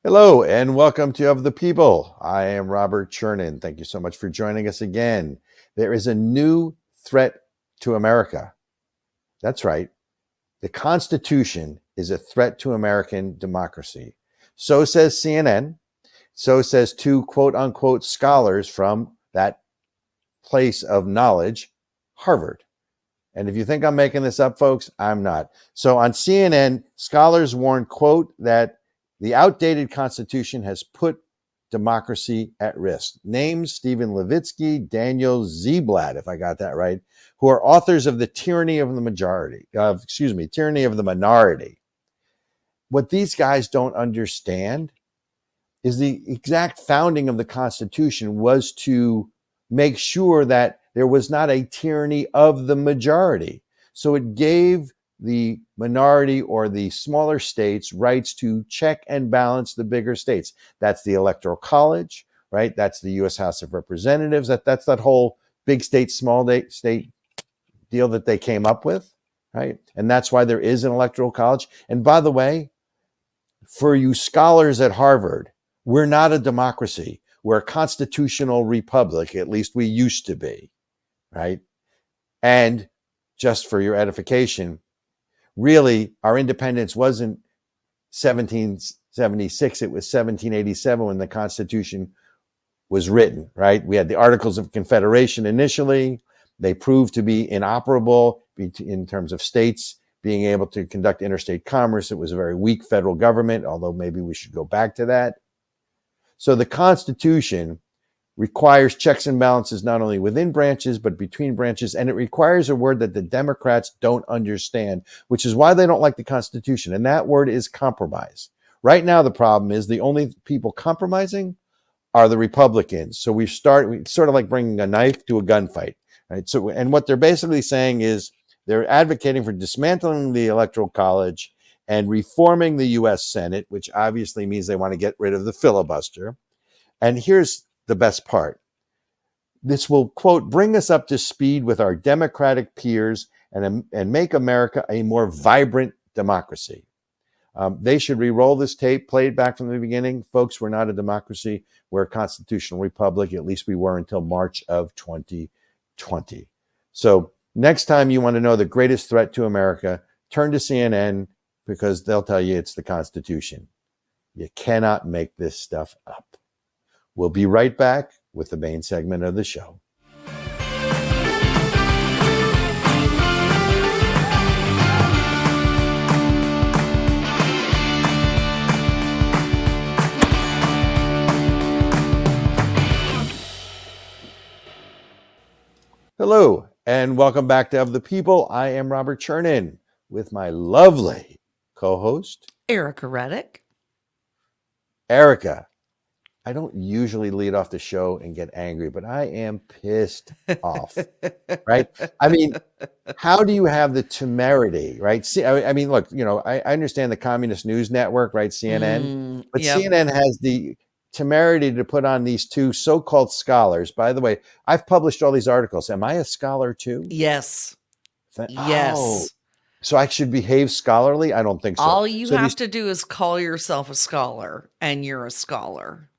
Hello and welcome to Of the People. I am Robert Chernin. Thank you so much for joining us again. There is a new threat to America. That's right. The Constitution is a threat to American democracy. So says CNN. So says two quote unquote scholars from that place of knowledge, Harvard. And if you think I'm making this up, folks, I'm not. So on CNN, scholars warn, quote, that the outdated Constitution has put democracy at risk. Names Stephen Levitsky, Daniel Ziblatt, if I got that right, who are authors of The Tyranny of the Tyranny of the Minority. What these guys don't understand is the exact founding of the Constitution was to make sure that there was not a tyranny of the majority. So it gave the minority or the smaller states rights to check and balance the bigger states. That's the Electoral College, right? That's the U.S. House of Representatives. That's that whole big state, small state deal that they came up with, right? And that's why there is an Electoral College. And by the way, for you scholars at Harvard, we're not a democracy. We're a constitutional republic. At least we used to be, right? And just for your edification, really, our independence wasn't 1776. It was 1787 when the Constitution was written, right? We had the Articles of Confederation initially. They proved to be inoperable in terms of states being able to conduct interstate commerce. It was a very weak federal government, although maybe we should go back to that. So the Constitution requires checks and balances not only within branches, but between branches. And it requires a word that the Democrats don't understand, which is why they don't like the Constitution. And that word is compromise. Right now, the problem is the only people compromising are the Republicans. So we sort of like bringing a knife to a gunfight, right? So, and what they're basically saying is they're advocating for dismantling the Electoral College and reforming the U.S. Senate, which obviously means they want to get rid of the filibuster. And here's the best part. This will, quote, bring us up to speed with our democratic peers and make America a more vibrant democracy. They should re-roll this tape, play it back from the beginning. Folks, we're not a democracy. We're a constitutional republic. At least we were until March of 2020. So next time you want to know the greatest threat to America, turn to CNN because they'll tell you it's the Constitution. You cannot make this stuff up. We'll be right back with the main segment of the show. Hello, and welcome back to Of the People. I am Robert Chernin with my lovely co-host, Ericka Redic. Ericka. I don't usually lead off the show and get angry, but I am pissed off, right? I mean, how do you have the temerity, right? See, I mean, look, I understand the Communist News Network, right? CNN, but yep. CNN has the temerity to put on these two so-called scholars. By the way, I've published all these articles. Am I a scholar too? Yes. Yes. Oh, so I should behave scholarly? I don't think so. All you have to do is call yourself a scholar, and you're a scholar.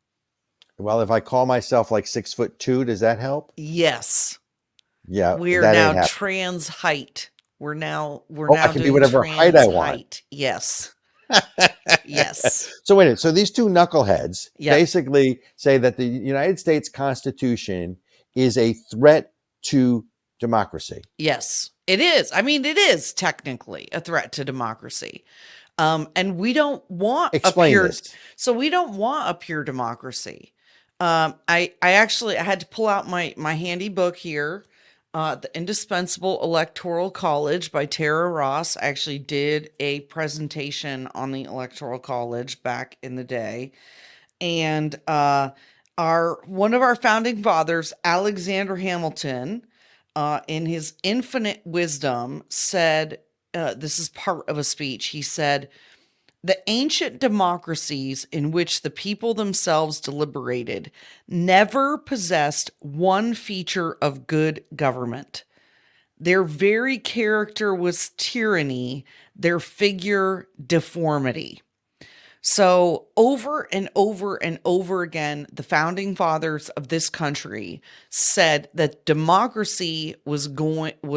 Well, if I call myself like 6'2", does that help? Yes. Yeah. We're now trans height. We're now I can be whatever height I want. Yes. Yes. So wait a minute. So these two knuckleheads basically say that the United States Constitution is a threat to democracy. Yes, it is. I mean, it is technically a threat to democracy. And we don't want So we don't want a pure democracy. I had to pull out my handy book here, The Indispensable Electoral College by Tara Ross. I actually did a presentation on the Electoral College back in the day. And one of our founding fathers, Alexander Hamilton, in his infinite wisdom said, this is part of a speech. He said, "The ancient democracies in which the people themselves deliberated never possessed one feature of good government. Their very character was tyranny, their figure deformity. So over and over and over again, the founding fathers of this country said that democracy was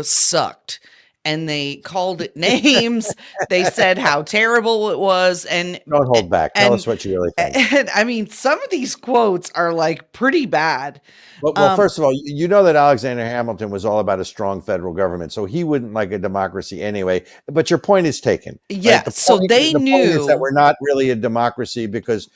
sucked. And they called it names. They said how terrible it was. Don't hold back. Tell us what you really think. And I mean, some of these quotes are like pretty bad. Well, first of all, you know that Alexander Hamilton was all about a strong federal government, so he wouldn't like a democracy anyway. But your point is taken. Yeah. Right? So they knew point is that we're not really a democracy because,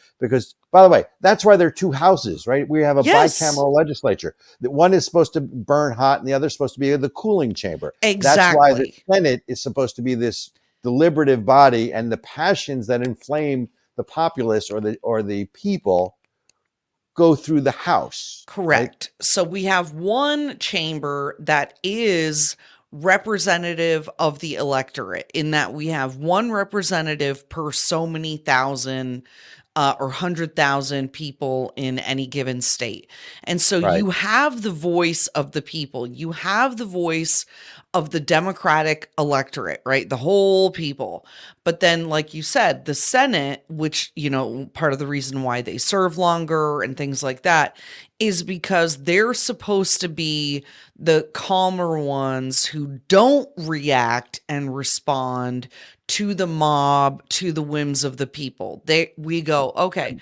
by the way, that's why there are two houses, right? We have a bicameral legislature. One is supposed to burn hot, and the other is supposed to be the cooling chamber. Exactly. That's why the Senate is supposed to be this deliberative body, and the passions that inflame the populace or the people go through the House. Correct. Right? So we have one chamber that is representative of the electorate, in that we have one representative per so many thousand or 100,000 people in any given state. And so you have the voice of the people. You have the voice of the Democratic electorate, right? The whole people. But then, like you said, the Senate, which, part of the reason why they serve longer and things like that is because they're supposed to be the calmer ones who don't react and respond to the mob, to the whims of the people. We go, okay.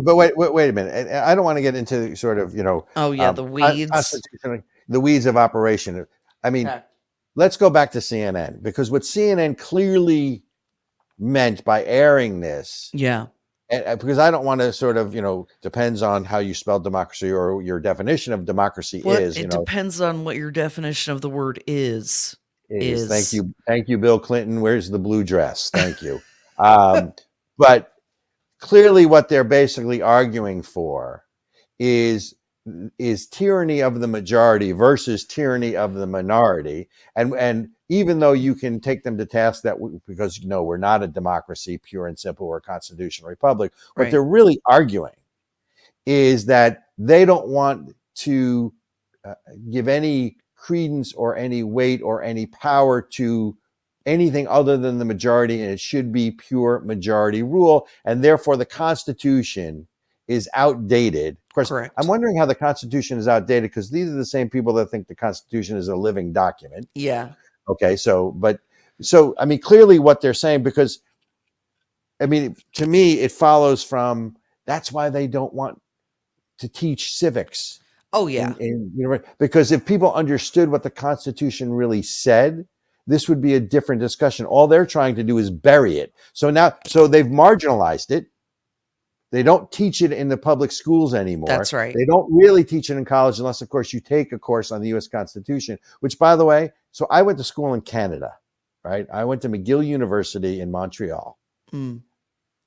But wait a minute. I don't want to get into sort of, the weeds. The weeds of operation. I mean, let's go back to CNN, because what CNN clearly meant by airing this. Yeah. And because I don't want to sort of, depends on how you spell democracy or your definition of democracy is. It depends on what your definition of the word is. Thank you, Bill Clinton. Where's the blue dress? Thank you. But clearly what they're basically arguing for is tyranny of the majority versus tyranny of the minority. And even though you can take them to task because we're not a democracy, pure and simple, we're a constitutional republic, what they're really arguing is that they don't want to give any credence or any weight or any power to anything other than the majority, and it should be pure majority rule, and therefore the Constitution is outdated. Of course, correct. I'm wondering how the Constitution is outdated, because these are the same people that think the Constitution is a living document. Yeah. Okay, so I mean, clearly what they're saying, because I mean, to me, it follows from that's why they don't want to teach civics. Oh, yeah. Because if people understood what the Constitution really said, this would be a different discussion. All they're trying to do is bury it. So they've marginalized it. They don't teach it in the public schools anymore. That's right. They don't really teach it in college unless, of course, you take a course on the U.S. Constitution, which, by the way, so I went to school in Canada, right? I went to McGill University in Montreal. Mm.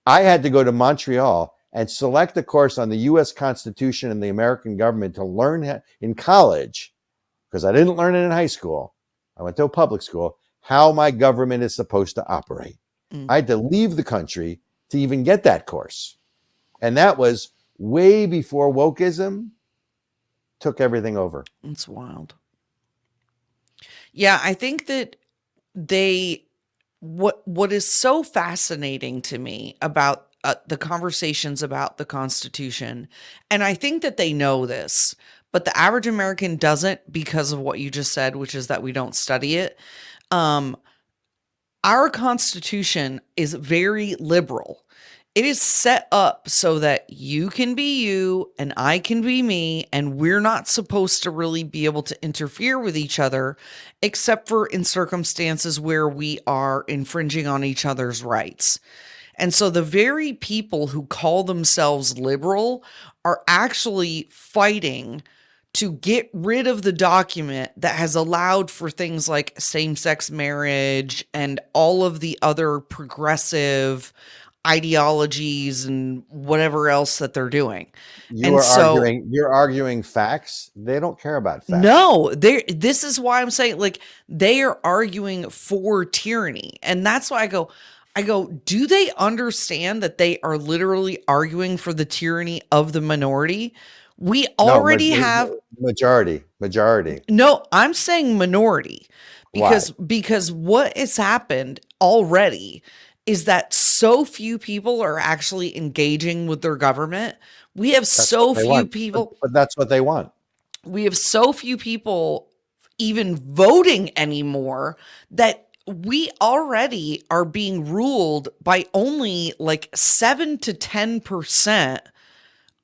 I had to go to Montreal and select a course on the U.S. Constitution and the American government to learn in college, because I didn't learn it in high school. I went to a public school, how my government is supposed to operate. Mm. I had to leave the country to even get that course. And that was way before wokeism took everything over. It's wild. Yeah, I think that what is so fascinating to me about the conversations about the Constitution, and I think that they know this, but the average American doesn't, because of what you just said, which is that we don't study it. Our Constitution is very liberal. It is set up so that you can be you and I can be me, and we're not supposed to really be able to interfere with each other, except for in circumstances where we are infringing on each other's rights. And so the very people who call themselves liberal are actually fighting to get rid of the document that has allowed for things like same-sex marriage and all of the other progressive ideologies and whatever else that they're doing. You're arguing facts. They don't care about facts. No, this is why I'm saying, like, they are arguing for tyranny. And that's why I go, do they understand that they are literally arguing for the tyranny of the minority? We already have majority. No, I'm saying minority, because what has happened already is that so few people are actually engaging with their government. We have so few people, but that's what they want. We have so few people even voting anymore that we already are being ruled by only like 7 to 10%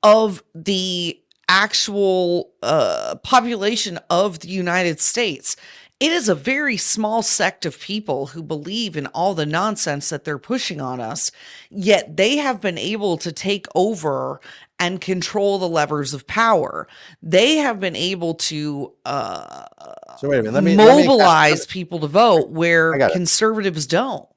of the actual population of the United States. It is a very small sect of people who believe in all the nonsense that they're pushing on us, yet they have been able to take over and control the levers of power. They have been able to so wait a minute, mobilize people to vote where conservatives don't.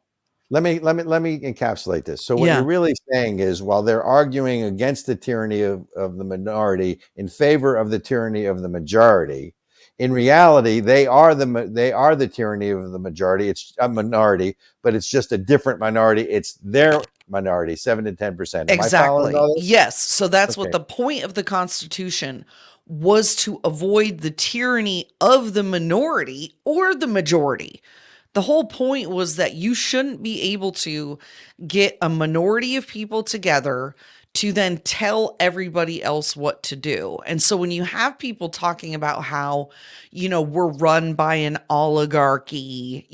Let me encapsulate this. So what you're really saying is, while they're arguing against the tyranny of the minority in favor of the tyranny of the majority, in reality, they are the tyranny of the majority. It's a minority, but it's just a different minority. It's their minority, 7 to 10%. Exactly. Yes. So that's what the point of the Constitution was, to avoid the tyranny of the minority or the majority. The whole point was that you shouldn't be able to get a minority of people together to then tell everybody else what to do. And so when you have people talking about how, we're run by an oligarchy,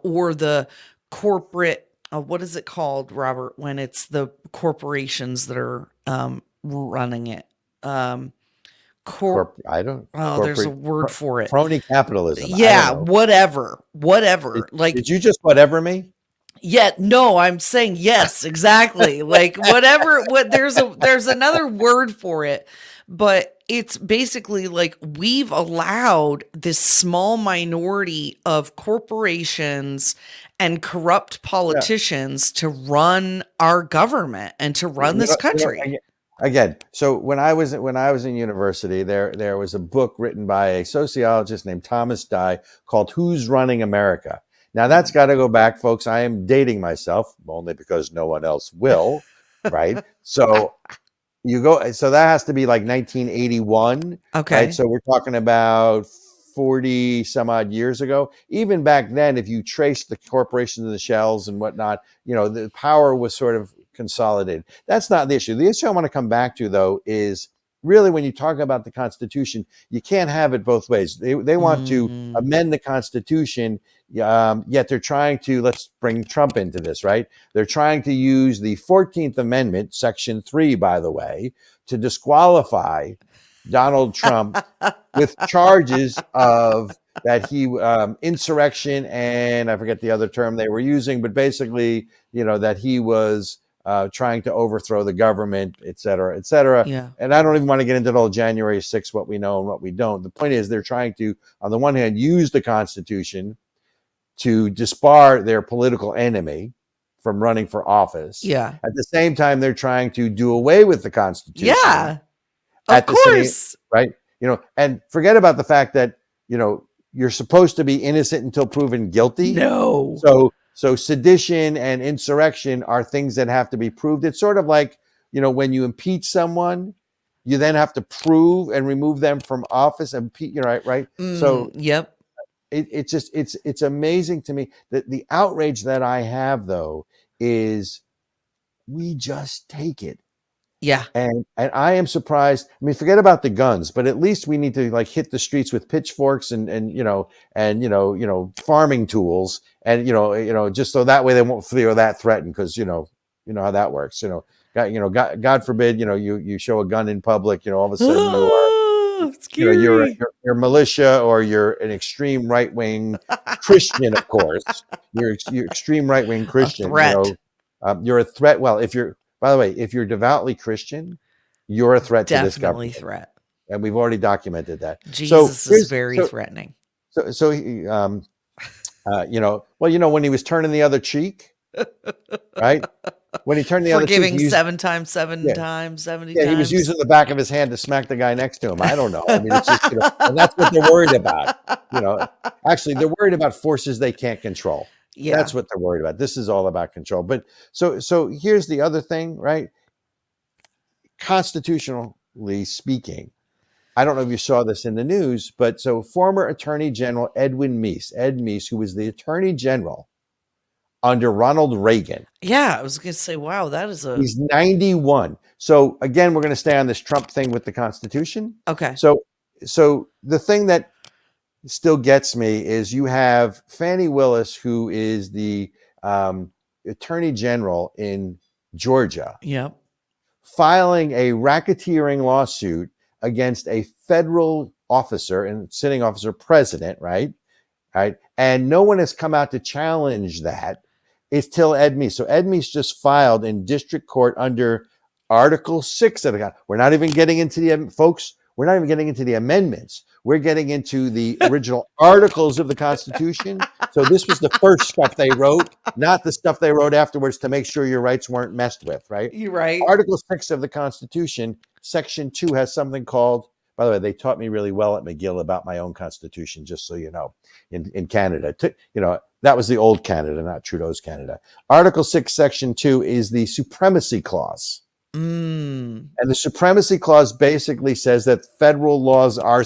or the corporate, what is it called, Robert, when it's the corporations that are running it? I don't. There's a word for it. Crony capitalism. Yeah, whatever. Did you just whatever me? Yeah, no, I'm saying yes, exactly. Like whatever. There's another word for it, but it's basically like we've allowed this small minority of corporations and corrupt politicians to run our government and to run this country. Again, so when I was in university, there was a book written by a sociologist named Thomas Dye called "Who's Running America?" Now that's got to go back, folks. I am dating myself only because no one else will, right? So so that has to be like 1981. Okay. Right? So we're talking about 40 some odd years ago. Even back then, if you trace the corporations and the shells and whatnot, the power was sort of consolidated. That's not the issue. The issue I want to come back to, though, is really when you talk about the Constitution, you can't have it both ways. They want to amend the Constitution, yet they're trying to, let's bring Trump into this, right? They're trying to use the 14th Amendment, Section 3, by the way, to disqualify Donald Trump with charges of that he insurrection, and I forget the other term they were using, but basically, that he was trying to overthrow the government, et cetera, et cetera. Yeah. And I don't even want to get into the whole January 6th, what we know and what we don't. The point is they're trying to, on the one hand, use the Constitution to disbar their political enemy from running for office. Yeah. At the same time, they're trying to do away with the Constitution. Yeah. Of course. Right. And forget about the fact that, you're supposed to be innocent until proven guilty. No. So sedition and insurrection are things that have to be proved. It's sort of like, when you impeach someone, you then have to prove and remove them from office. Right. So yep. It's amazing to me that the outrage that I have, though, is we just take it. Yeah. And I am surprised. I mean, forget about the guns, but at least we need to hit the streets with pitchforks and farming tools and just so that way they won't feel that threatened, because you know how that works. God forbid you show a gun in public, all of a sudden you are you're militia, or you're an extreme right wing Christian. Of course, you're extreme right wing Christian. You're a threat. Well, by the way, if you're devoutly Christian, you're a threat to this government. Definitely threat. And we've already documented that. Jesus is very threatening. So when he was turning the other cheek, right? When he turned the other cheek, forgiving 7 times, 70 times. Yeah, he was using the back of his hand to smack the guy next to him. I don't know. I mean, it's just, and that's what they're worried about. Actually, they're worried about forces they can't control. Yeah. That's what they're worried about. This is all about control. But so here's the other thing, right? Constitutionally speaking, I don't know if you saw this in the news, but so former Attorney General Ed Meese, who was the Attorney General under Ronald Reagan. Yeah, I was going to say, wow, that is a... He's 91. So again, we're going to stay on this Trump thing with the Constitution. Okay. So the thing that still gets me is you have Fani Willis, who is the Attorney General in Georgia, Yep, filing a racketeering lawsuit against a federal officer and sitting officer president, right? And no one has come out to challenge that. It's till Ed Meese. So Ed Meese just filed in district court under Article 6 of the Constitution. We're not even getting into the, folks, we're not even getting into the amendments. We're getting into the original articles of the Constitution. So this was the first stuff they wrote, not the stuff they wrote afterwards to make sure your rights weren't messed with, right? you're right. Article 6 of the Constitution, Section 2 has something called, by the way, they taught me really well at McGill about my own Constitution, just so you know, in Canada. That was the old Canada, not Trudeau's Canada. Article 6, Section 2 is the Supremacy Clause. And the Supremacy Clause basically says that federal laws are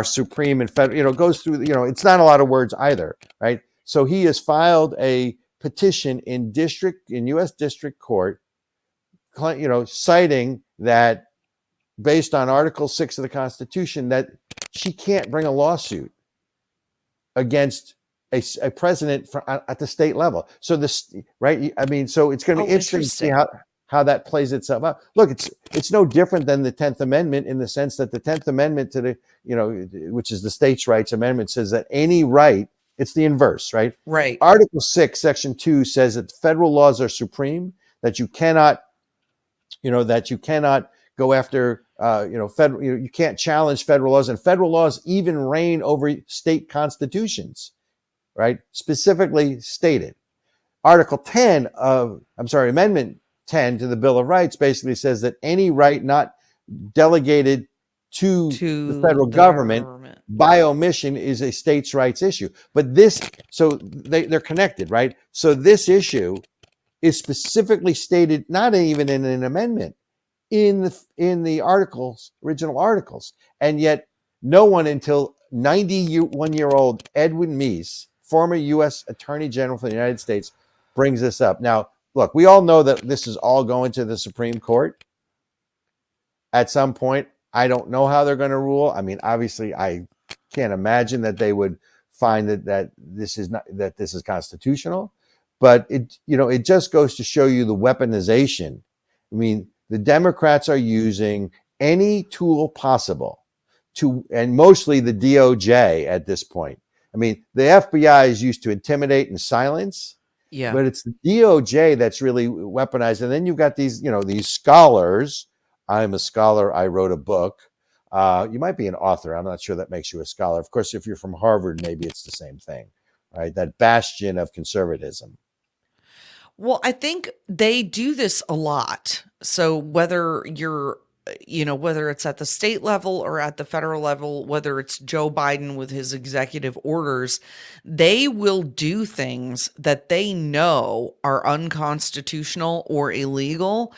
supreme and federal, goes through, it's not a lot of words either, right? So he has filed a petition in U.S. District Court, citing that based on Article 6 of the Constitution, that she can't bring a lawsuit against a president at the state level. So this, right? I mean, so it's going to be interesting to see how that plays itself out. Look, it's no different than the 10th Amendment in the sense that the 10th Amendment to the, which is the states' rights amendment, says that any right, it's the inverse, right? Right. Article 6, Section 2 says that federal laws are supreme, that you cannot go after, federal, you can't challenge federal laws, and federal laws even reign over state constitutions, right? Specifically stated. Amendment 10 to the Bill of Rights basically says that any right not delegated to the federal government by omission is a states' rights issue. But so they're connected, right? So this issue is specifically stated, not even in an amendment, in the articles, original articles. And yet no one until 91-year-old Edwin Meese, former U.S. Attorney General for the United States, brings this up. Now, look, we all know that this is all going to the Supreme Court at some point. I don't know how they're going to rule. I mean, obviously, I can't imagine that they would find that this is constitutional. But it just goes to show you the weaponization. I mean, the Democrats are using any tool possible and mostly the DOJ at this point. I mean, the FBI is used to intimidate and silence. Yeah. But it's the DOJ that's really weaponized. And then you've got these scholars. I'm a scholar. I wrote a book. You might be an author. I'm not sure that makes you a scholar. Of course, if you're from Harvard, maybe it's the same thing, right? That bastion of conservatism. Well, I think they do this a lot. So whether whether it's at the state level or at the federal level, whether it's Joe Biden with his executive orders, they will do things that they know are unconstitutional or illegal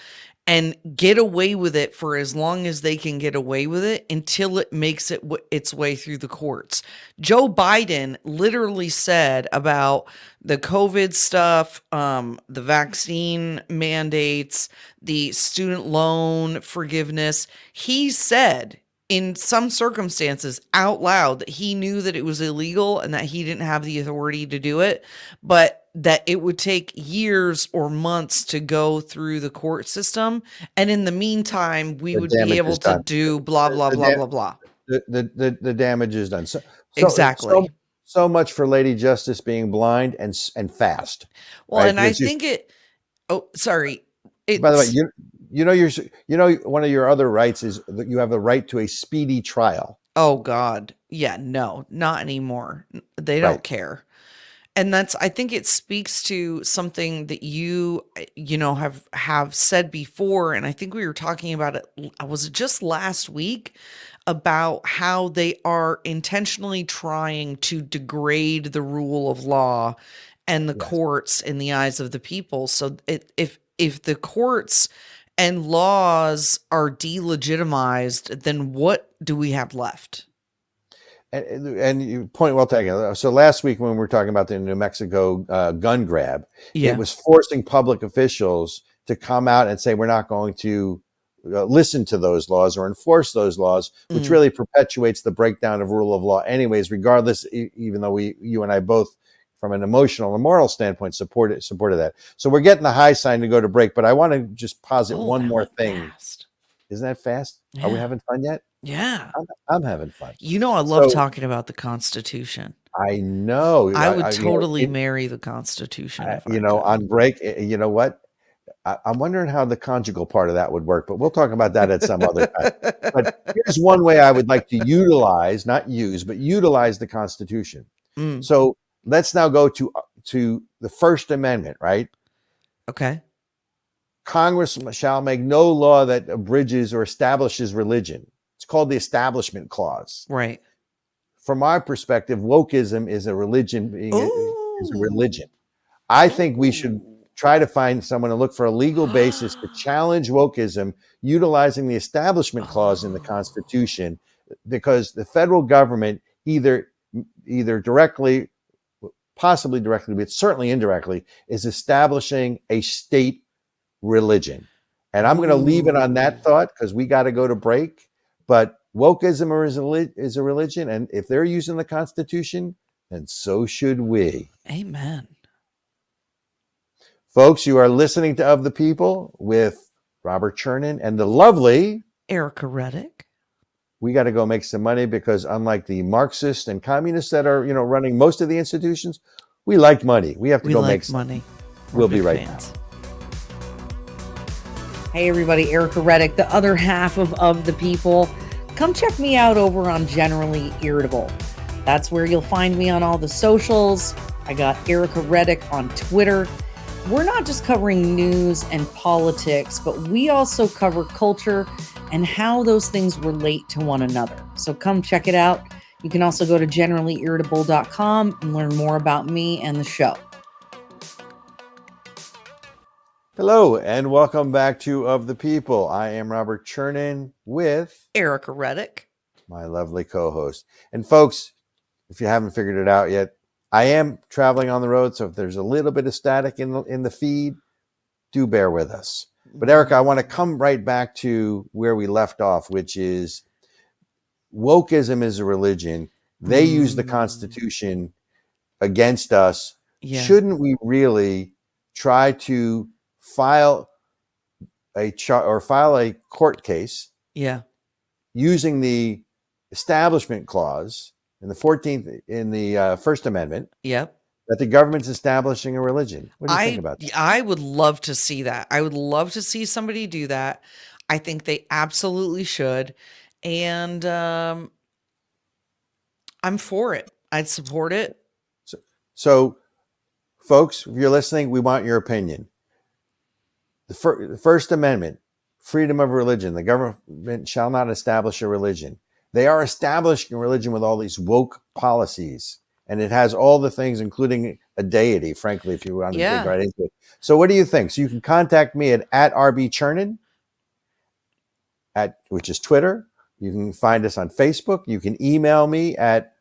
and get away with it for as long as they can get away with it until it makes its way through the courts. Joe Biden literally said about the COVID stuff, the vaccine mandates, the student loan forgiveness. He said in some circumstances out loud that he knew that it was illegal and that he didn't have the authority to do it, but that it would take years or months to go through the court system. And in the meantime, we would be able to do blah, blah, blah, blah, blah. The damage is done. Exactly. So much for Lady Justice being blind and fast. Well, right? And I think sorry. By the way, one of your other rights is that you have the right to a speedy trial. Oh God. Yeah, no, not anymore. They don't care. And I think it speaks to something that you have said before. And I think we were talking about it. Was it just last week about how they are intentionally trying to degrade the rule of law and the courts in the eyes of the people. So if the courts and laws are delegitimized, then what do we have left? And you point well taken. So last week when we were talking about the New Mexico gun grab, it was forcing public officials to come out and say, we're not going to listen to those laws or enforce those laws, which really perpetuates the breakdown of rule of law anyways, regardless, even though you and I both, from an emotional and moral standpoint, supported that. So we're getting the high sign to go to break, but I want to just posit one more thing. Fast. Isn't that fast? Yeah. Are we having fun yet? Yeah. I'm having fun. I love talking about the Constitution. I know. I would totally marry the Constitution. If on break, you know what? I'm wondering how the conjugal part of that would work, but we'll talk about that at some other time. But here's one way I would like to utilize, not use, but utilize the Constitution. So let's now go to the First Amendment, right? Okay. Congress shall make no law that abridges or establishes religion. It's called the Establishment Clause. Right. From our perspective, wokeism is a religion. Is a religion. I think we should try to find someone to look for a legal basis to challenge wokeism, utilizing the Establishment Clause in the Constitution, because the federal government either directly, possibly directly, but certainly indirectly, is establishing a state religion. And I'm going to leave it on that thought because we got to go to break. But wokeism is a religion, and if they're using the Constitution, then so should we. Amen. Folks, you are listening to Of the People with Robert Chernin and the lovely Ericka Redic. We got to go make some money because unlike the Marxists and communists that are, running most of the institutions, we like money. We have to go make some money. We'll be right back. Hey everybody, Ericka Redic, the other half of the People. Come check me out over on Generally Irritable. That's where you'll find me on all the socials. I got Ericka Redic on Twitter. We're not just covering news and politics, but we also cover culture and how those things relate to one another. So come check it out. You can also go to generallyirritable.com and learn more about me and the show. Hello, and welcome back to Of the People. I am Robert Chernin with Ericka Redic, my lovely co-host. And folks, if you haven't figured it out yet, I am traveling on the road, so if there's a little bit of static in the feed, do bear with us. But Ericka, I want to come right back to where we left off, which is wokeism is a religion. They use the Constitution against us. Yeah. Shouldn't we really try to file a court case? Yeah, using the Establishment Clause in the 14th in the First Amendment. Yep. That the government's establishing a religion. What do you think about that? I would love to see that. I would love to see somebody do that. I think they absolutely should. And I'm for it. I'd support it. So, folks, if you're listening, we want your opinion. The First Amendment, freedom of religion. The government shall not establish a religion. They are establishing a religion with all these woke policies. And it has all the things, including a deity, frankly, if you want to dig right into it. So what do you think? So you can contact me at @RBChernin, which is Twitter. You can find us on Facebook. You can email me at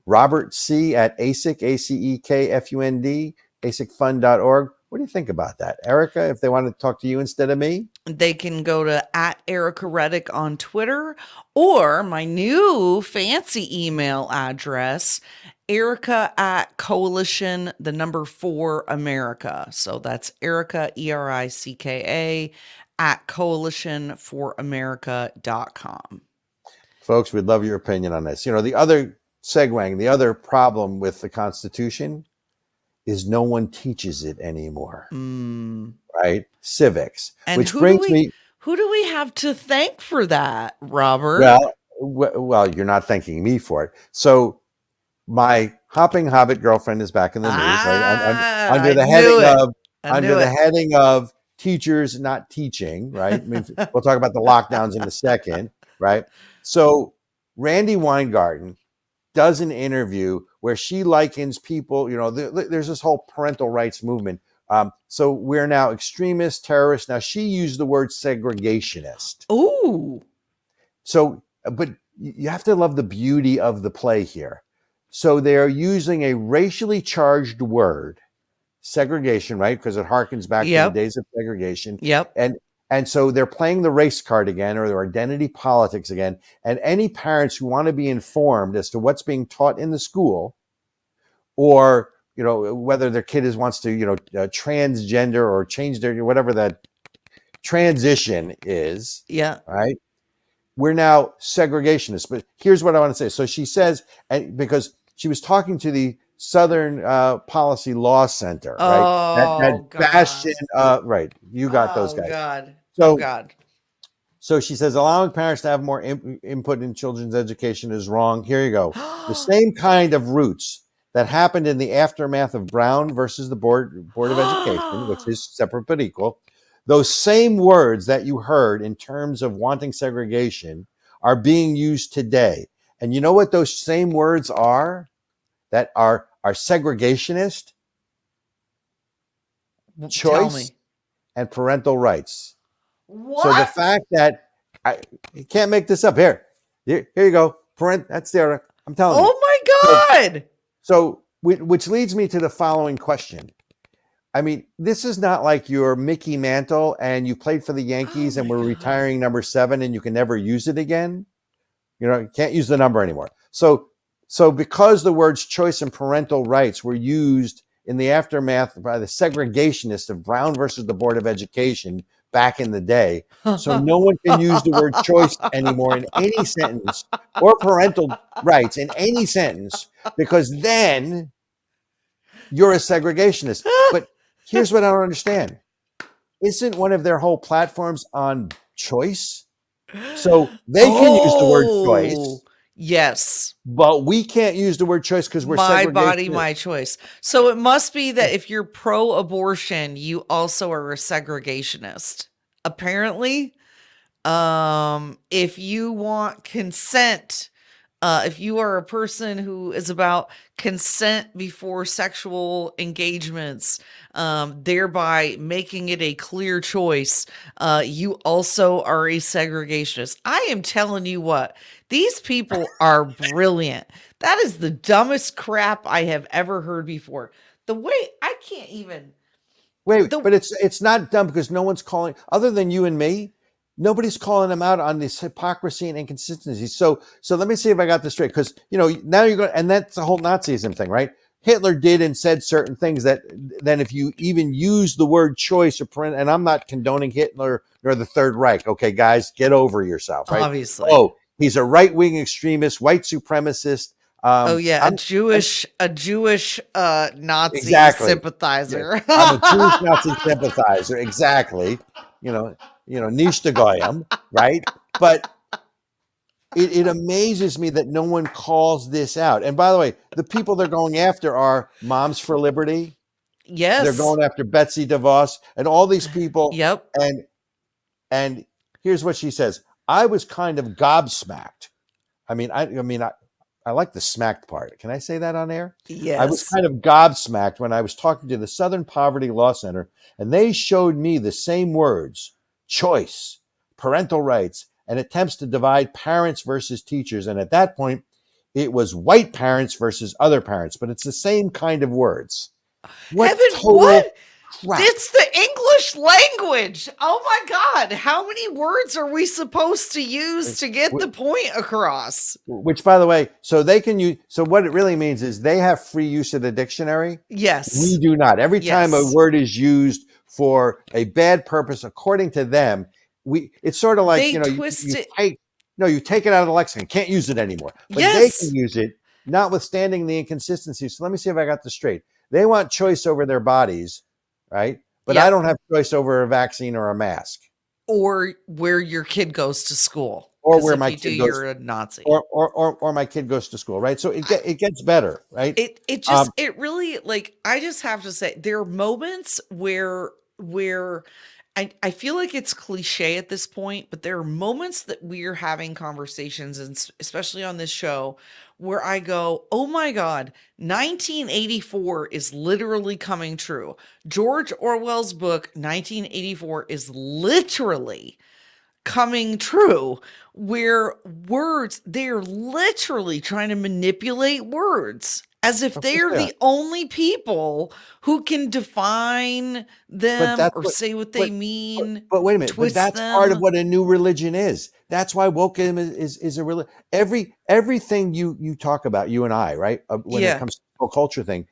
robertc@asic, ACEKFUND, asicfund.org. What do you think about that? Ericka, if they want to talk to you instead of me? They can go to @Ericka Redic on Twitter, or my new fancy email address, Ericka @coalition 4America. So that's Ericka, ERICKA, @coalition4america.com. Folks, we'd love your opinion on this. The other problem with the Constitution is no one teaches it anymore, right? Civics, and which brings me. Who do we have to thank for that, Robert? Well, you're not thanking me for it. So my hopping hobbit girlfriend is back in the news, right? Under the heading of teachers not teaching, right? I mean, we'll talk about the lockdowns in a second, right? So Randi Weingarten does an interview where she likens people, there's this whole parental rights movement. So we're now extremists, terrorists. Now she used the word segregationist. Ooh. So, but you have to love the beauty of the play here. So they're using a racially charged word, segregation, right? Because it harkens back to the days of segregation. Yep. And so they're playing the race card again, or their identity politics again. And any parents who want to be informed as to what's being taught in the school, or whether their kid wants to transgender or change their whatever that transition is, right? We're now segregationists. But here's what I want to say. So she says, and because she was talking to the Southern Policy Law Center, right? That bastion, right? You got those guys. God. So, God. So she says allowing parents to have more input in children's education is wrong. Here you go. The same kind of roots that happened in the aftermath of Brown versus the Board of Education, which is separate but equal. Those same words that you heard in terms of wanting segregation are being used today. And you know what those same words are that are segregationist? Choice and parental rights. What? So the fact that you can't make this up. Here you go. That's there. I'm telling you. Oh my God. So which leads me to the following question. I mean, this is not like you're Mickey Mantle and you played for the Yankees and we're retiring number 7 and you can never use it again. You can't use the number anymore. So because the words choice and parental rights were used in the aftermath by the segregationists of Brown versus the Board of Education back in the day, so no one can use the word choice anymore in any sentence, or parental rights in any sentence, because then you're a segregationist. But here's what I don't understand. Isn't one of their whole platforms on choice? So they can use the word choice. Yes. But we can't use the word choice because we're my body, my choice. So it must be that if you're pro-abortion, you also are a segregationist. Apparently, if you want consent, if you are a person who is about consent before sexual engagements, thereby making it a clear choice, you also are a segregationist. I am telling you what, these people are brilliant. That is the dumbest crap I have ever heard before. The way I can't even but it's not dumb because no one's calling, other than you and me. Nobody's calling them out on this hypocrisy and inconsistency. So let me see if I got this straight. Because, now you're going, and that's the whole Nazism thing, right? Hitler did and said certain things that then if you even use the word choice or parent, and I'm not condoning Hitler nor the Third Reich. Okay, guys, get over yourself, right? Obviously. Oh, he's a right-wing extremist, white supremacist. A Jewish Nazi sympathizer. I'm a Jewish Nazi sympathizer. Exactly. Nicht Goyim, right? But it amazes me that no one calls this out. And by the way, the people they're going after are Moms for Liberty. Yes. They're going after Betsy DeVos and all these people. Yep. And here's what she says. I was kind of gobsmacked. I like the smacked part. Can I say that on air? Yes. I was kind of gobsmacked when I was talking to the Southern Poverty Law Center, and they showed me the same words, choice, parental rights, and attempts to divide parents versus teachers. And at that point, it was white parents versus other parents, but it's the same kind of words. What? Crap. It's the English language. Oh my God. How many words are we supposed to use to get the point across? Which, by the way, so they can use, so what it really means is they have free use of the dictionary. Yes. We do not. Every time a word is used for a bad purpose, according to them, it's sort of like, they twist it. You take it out of the lexicon, can't use it anymore. But they can use it, notwithstanding the inconsistencies. So let me see if I got this straight. They want choice over their bodies, right? But I don't have choice over a vaccine or a mask. Or where your kid goes to school. Or where my kid goes. You're a Nazi. Or my kid goes to school, right? So it gets better, right? It really, like, I just have to say, there are moments where I feel like it's cliche at this point, but there are moments that we're having conversations, and especially on this show, where I go, oh my God, 1984 is literally coming true. George Orwell's book, 1984, is literally coming true, where words, they're literally trying to manipulate words as if they're the only people who can define them or say what they mean. But wait a minute, but that's part of what a new religion is. That's why wokeism is a religion. Everything you talk about, you and I, right? When it comes to the culture thing,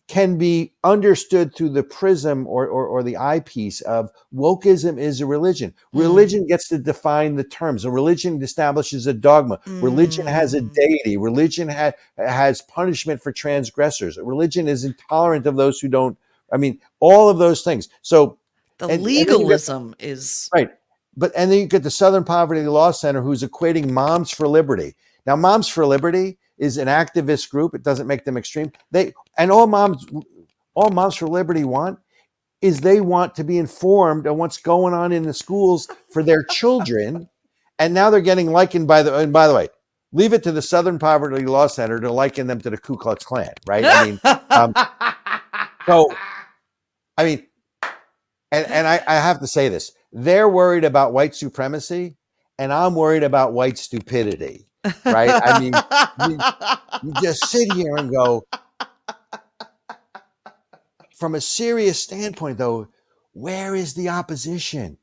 can be understood through the prism or the eyepiece of wokeism is a religion. Religion gets to define the terms. A religion establishes a dogma. Religion has a deity. Religion has punishment for transgressors. Religion is intolerant of those who don't. I mean, all of those things. So the legalism is right. But and then you get the Southern Poverty Law Center, who's equating Moms for Liberty. Now, Moms for Liberty is an activist group. It doesn't make them extreme. All Moms for Liberty want is they want to be informed on what's going on in the schools for their children. And now they're getting likened and by the way, leave it to the Southern Poverty Law Center to liken them to the Ku Klux Klan, right? I mean, and I have to say this, they're worried about white supremacy and I'm worried about white stupidity. Right? I mean, you just sit here and go, from a serious standpoint, though, where is the opposition?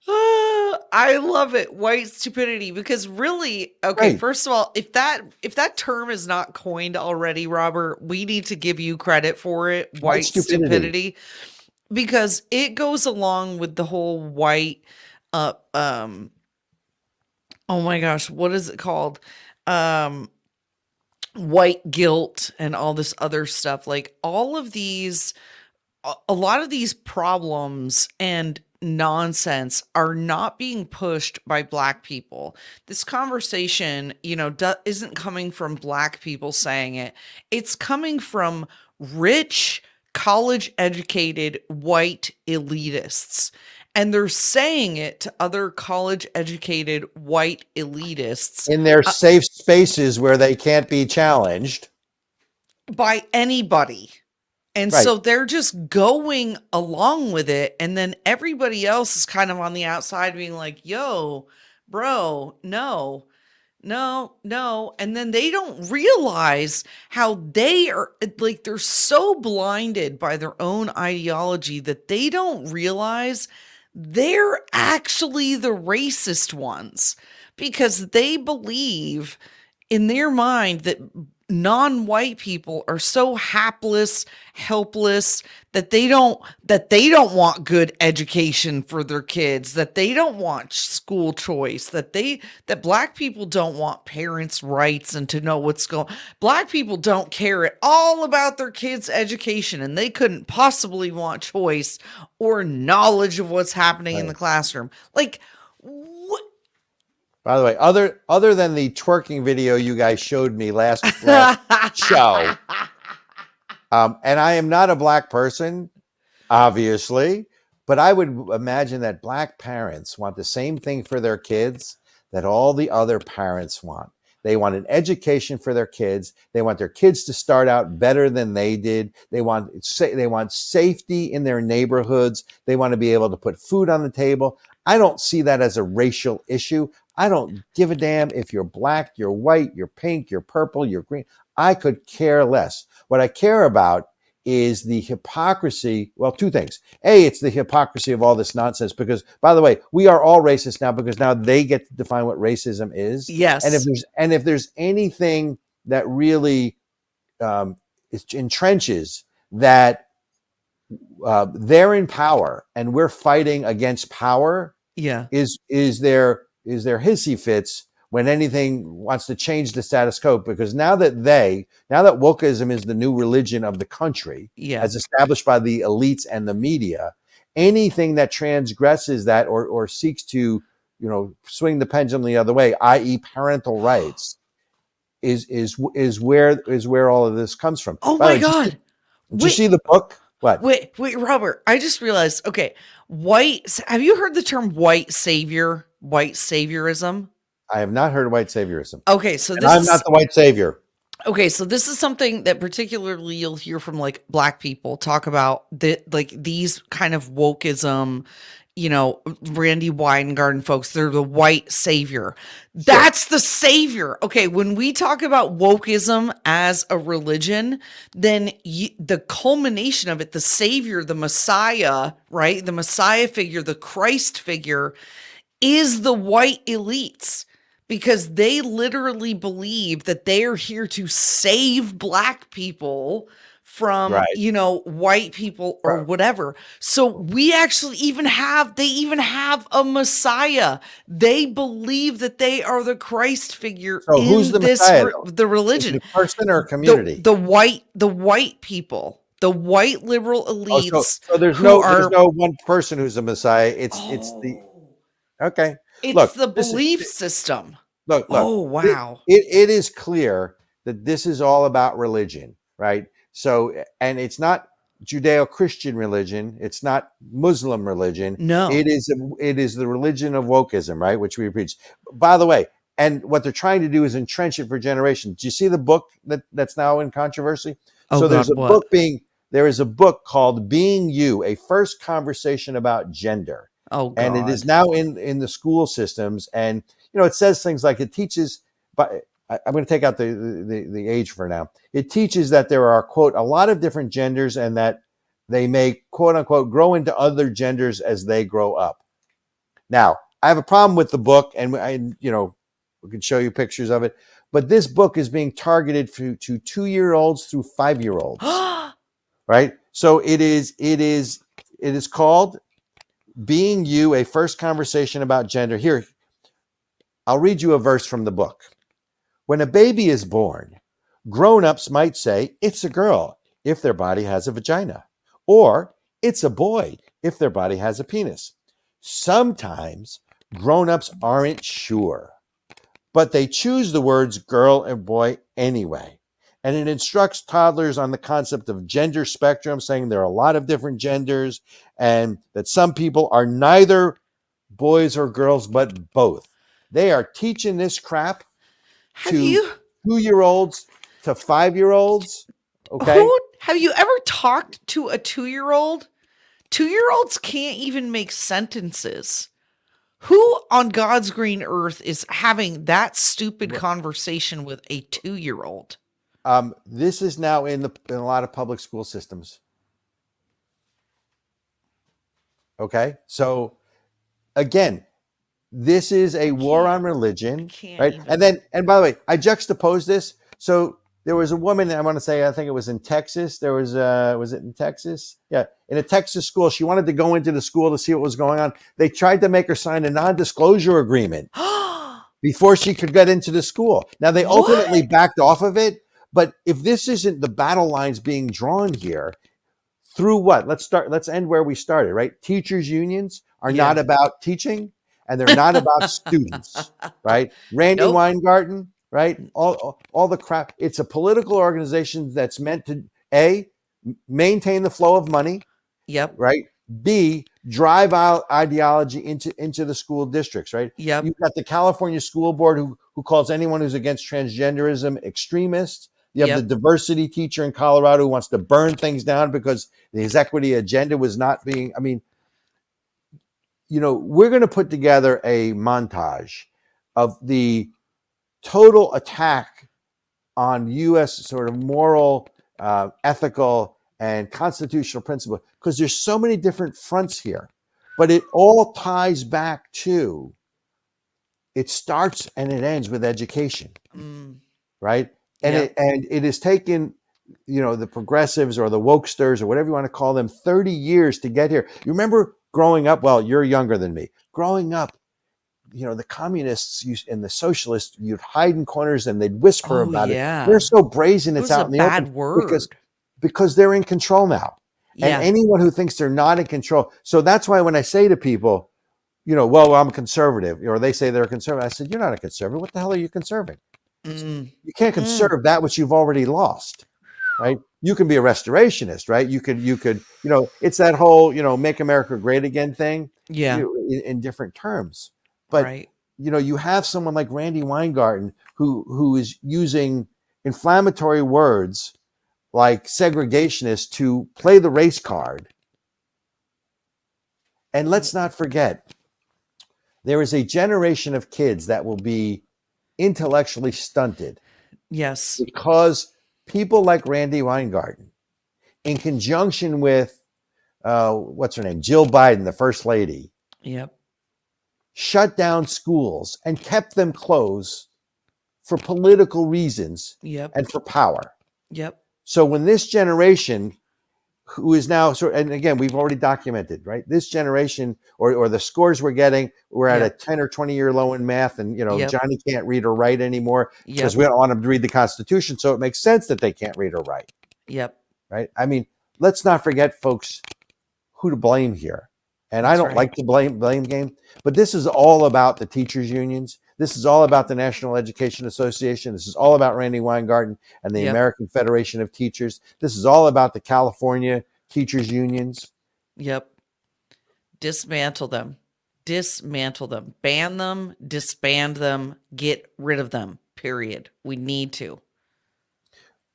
I love it, white stupidity, because really, okay, first of all, if that term is not coined already, Robert, we need to give you credit for it, white stupidity, because it goes along with the whole white oh my gosh, what is it called? White guilt and all this other stuff. Like all of these, a lot of these problems and nonsense are not being pushed by Black people. This conversation, isn't coming from Black people saying it. It's coming from rich, college-educated, white elitists. And they're saying it to other college-educated white elitists. In their safe spaces where they can't be challenged. By anybody. And so they're just going along with it. And then everybody else is kind of on the outside being like, yo, bro, no. And then they don't realize how they are, like, they're so blinded by their own ideology that they don't realize they're actually the racist ones, because they believe in their mind that non-white people are so hapless, helpless, that they don't want good education for their kids, that they don't want school choice, that Black people don't want parents' rights and to know what's going on. Black people don't care at all about their kids' education, and they couldn't possibly want choice or knowledge of what's happening in the classroom. Like, what? By the way, other than the twerking video you guys showed me last show, and I am not a Black person, obviously, but I would imagine that Black parents want the same thing for their kids that all the other parents want. They want an education for their kids. They want their kids to start out better than they did. They want safety in their neighborhoods. They want to be able to put food on the table. I don't see that as a racial issue. I don't give a damn if you're Black, you're white, you're pink, you're purple, you're green. I could care less. What I care about is the hypocrisy. Well, two things. A, it's the hypocrisy of all this nonsense, because, by the way, we are all racist now because now they get to define what racism is. Yes. And if there's anything that really entrenches that they're in power and we're fighting against power, is their hissy fits when anything wants to change the status quo. Because now that wokeism is the new religion of the country, as established by the elites and the media, anything that transgresses that or seeks to, swing the pendulum the other way, i.e., parental rights, is where all of this comes from. Oh my God! Did you see the book? What? Wait, Robert! I just realized. Okay, have you heard the term white savior? White saviorism? I have not heard of white saviorism. Okay, so I'm not the white savior. Okay, so this is something that particularly you'll hear from like Black people talk about, these kind of wokeism, Randi Weingarten folks, they're the white savior. That's the savior. Okay, when we talk about wokeism as a religion, then the culmination of it, the savior, the Messiah, right? The Messiah figure, the Christ figure is the white elites, because they literally believe that they are here to save Black people from, white people or whatever. So we actually they even have a Messiah. They believe that they are the Christ figure. So who's the Messiah? The religion, is it a person or a community? The white people, the white liberal elites. So there's no one person who's a Messiah. It's the okay. It's the belief system. Look. Oh wow! It is clear that this is all about religion, right? So, and it's not Judeo-Christian religion. It's not Muslim religion. No, it is the religion of wokeism, right? Which we preach. By the way, and what they're trying to do is entrench it for generations. Do you see the book that's now in controversy? Oh, so God, there is a book called "Being You: A First Conversation About Gender." Oh, God. And it is now in the school systems, and it says things like it teaches, but I'm going to take out the age for now. It teaches that there are, quote, a lot of different genders, and that they may, quote unquote, grow into other genders as they grow up. Now, I have a problem with the book, and we can show you pictures of it, but this book is being targeted to 2-year-olds through 5-year-olds, right? So it is called "Being You: A First Conversation About Gender." Here, I'll read you a verse from the book. When a baby is born, grown-ups might say it's a girl if their body has a vagina, or it's a boy if their body has a penis. Sometimes grown-ups aren't sure, but they choose the words girl and boy anyway. And it instructs toddlers on the concept of gender spectrum, saying there are a lot of different genders, and that some people are neither boys or girls, but both. They are teaching this crap to 2-year-olds to 5-year-olds. Okay. Have you ever talked to a 2-year-old? 2-year-olds can't even make sentences. Who on God's green earth is having that stupid conversation with a 2-year-old? This is now in a lot of public school systems. Okay. So again, this is a war on religion, right? And by the way, I juxtapose this. So there was a woman, I want to say, I think it was in Texas. There was it in Texas? Yeah. In a Texas school. She wanted to go into the school to see what was going on. They tried to make her sign a non-disclosure agreement before she could get into the school. Now they ultimately backed off of it. But if this isn't the battle lines being drawn here, through what? Let's end where we started, right? Teachers' unions are not about teaching, and they're not about students, right? Randi Weingarten, right? All the crap. It's a political organization that's meant to A, maintain the flow of money. Yep. Right. B, drive out ideology into the school districts, right? Yep. You've got the California School Board who calls anyone who's against transgenderism extremists. You have the diversity teacher in Colorado who wants to burn things down because his equity agenda was not being, we're going to put together a montage of the total attack on U.S. sort of moral, ethical, and constitutional principle, because there's so many different fronts here, but it all ties back to, it starts and it ends with education, right? And it has taken, the progressives or the wokesters or whatever you want to call them, 30 years to get here. You remember growing up? Well, you're younger than me. Growing up, the communists and the socialists, you'd hide in corners and they'd whisper about it. They're so brazen, it's out in the open word. Because they're in control now. And anyone who thinks they're not in control. So that's why when I say to people, well, I'm a conservative, or they say they're a conservative, I said, you're not a conservative. What the hell are you conserving? You can't conserve that which you've already lost, right? You can be a restorationist, right? You could, it's that whole, make America great again thing, in different terms. But, you have someone like Randi Weingarten who is using inflammatory words like segregationists to play the race card And let's not forget, there is a generation of kids that will be intellectually stunted. Yes. Because people like Randi Weingarten, in conjunction with, what's her name? Jill Biden, the first lady. Yep. Shut down schools and kept them closed for political reasons. Yep. And for power. Yep. So when this generation, who is now, and again, we've already documented, right? This generation, or the scores we're getting, we're at a 10 or 20 year low in math, and Johnny can't read or write anymore because we don't want him to read the Constitution. So it makes sense that they can't read or write. Yep. Right. I mean, let's not forget, folks, who to blame here. And I don't like to blame game, but this is all about the teachers' unions. This is all about the National Education Association. This is all about Randi Weingarten and the American Federation of Teachers. This is all about the California teachers' unions. Yep. Dismantle them. Dismantle them. Ban them. Disband them. Get rid of them. Period. We need to.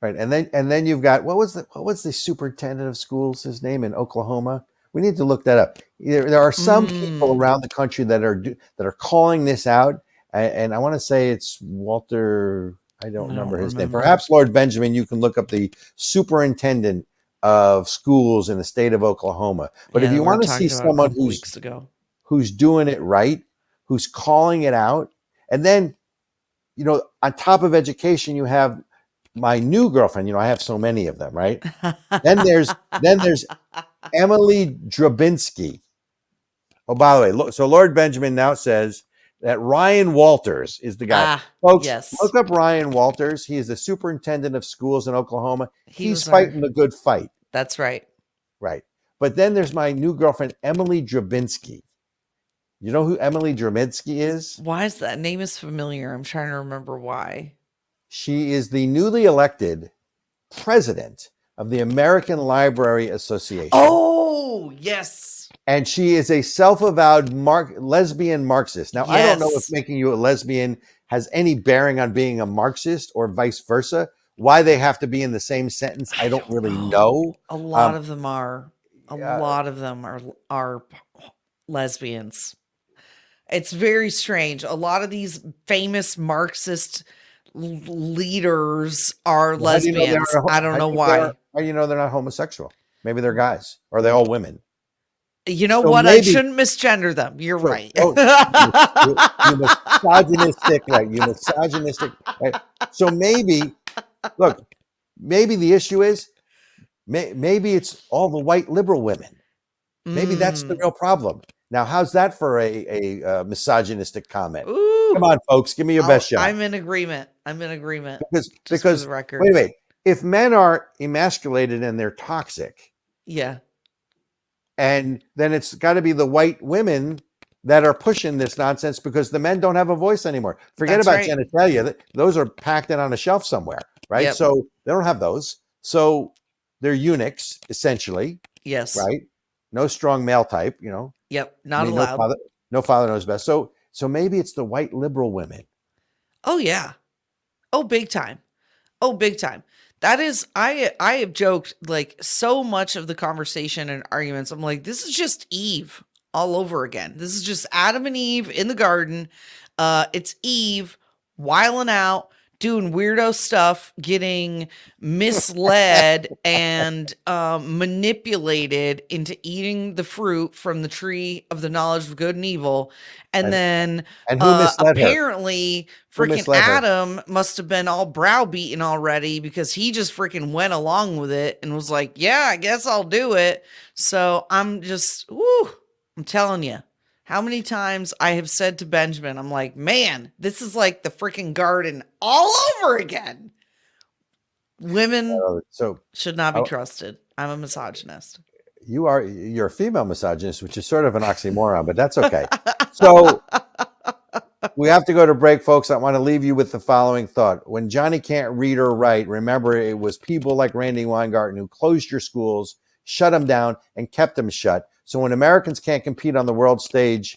Right. And then you've got, what was the superintendent of schools, his name, in Oklahoma? We need to look that up. There are some people around the country that are calling this out. And I want to say it's Walter. I don't remember his name. Perhaps Lord Benjamin. You can look up the superintendent of schools in the state of Oklahoma. But if you want to see someone who's doing it right, who's calling it out, and then, on top of education, you have my new girlfriend. I have so many of them, right? then there's Emily Drabinski. Oh, by the way, look, so Lord Benjamin now says that Ryan Walters is the guy. Folks, look up Ryan Walters. He is the superintendent of schools in Oklahoma. He's fighting the good fight. That's right. Right. But then there's my new girlfriend, Emily Drabinski. You know who Emily Drabinski is? Why is that name is familiar? I'm trying to remember why. She is the newly elected president of the American Library Association. Oh, yes. And she is a self-avowed lesbian Marxist. Now, I don't know if making you a lesbian has any bearing on being a Marxist or vice versa. Why they have to be in the same sentence, I don't really know. A lot of them are. A lot of them are lesbians. It's very strange. A lot of these famous Marxist leaders are lesbians. I don't know why. How do you know they're not homosexual? Maybe they're guys. Or are they all women? You know what? I shouldn't misgender them. You're right. You misogynistic, right? You misogynistic, right? So maybe, look, maybe the issue is, maybe it's all the white liberal women. Maybe that's the real problem. Now, how's that for a misogynistic comment? Ooh. Come on, folks, give me your best shot. I'm in agreement. Because wait. If men are emasculated and they're toxic, and then it's got to be the white women that are pushing this nonsense because the men don't have a voice anymore. Forget about genitalia; those are packed in on a shelf somewhere, right? Yep. So they don't have those. So they're eunuchs essentially. Yes. Right. No strong male type. Yep. Not allowed. No father knows best. So maybe it's the white liberal women. Oh yeah. Oh, big time. That is, I have joked like so much of the conversation and arguments. I'm like, this is just Eve all over again. This is just Adam and Eve in the garden. It's Eve wiling out, doing weirdo stuff, getting misled and manipulated into eating the fruit from the tree of the knowledge of good and evil. And then who misled apparently freaking Adam must have been all browbeaten already because he just freaking went along with it and was like, yeah, I guess I'll do it. So I'm telling you. How many times I have said to Benjamin, I'm like, man, this is like the freaking garden all over again. Women should not be trusted. I'm a misogynist. You're a female misogynist, which is sort of an oxymoron, but that's okay. So we have to go to break, folks. I want to leave you with the following thought. When Johnny can't read or write, remember it was people like Randi Weingarten who closed your schools, shut them down, and kept them shut. So when Americans can't compete on the world stage,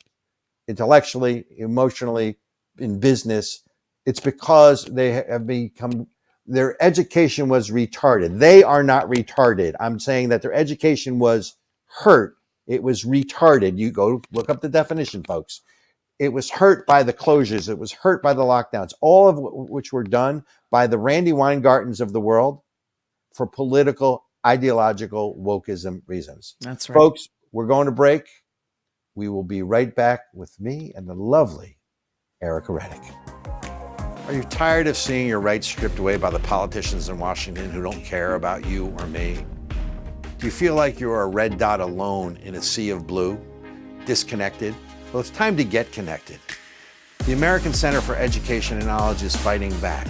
intellectually, emotionally, in business, it's because they have become, their education was retarded. They are not retarded. I'm saying that their education was hurt It was retarded. You go look up the definition, folks. It was hurt by the closures. It was hurt by the lockdowns, all of which were done by the Randi Weingartens of the world for political, ideological, wokeism reasons. That's right. Folks, we're going to break. We will be right back with me and the lovely Ericka Redic. Are you tired of seeing your rights stripped away by the politicians in Washington who don't care about you or me? Do you feel like you're a red dot alone in a sea of blue, disconnected? Well, it's time to get connected. The American Center for Education and Knowledge is fighting back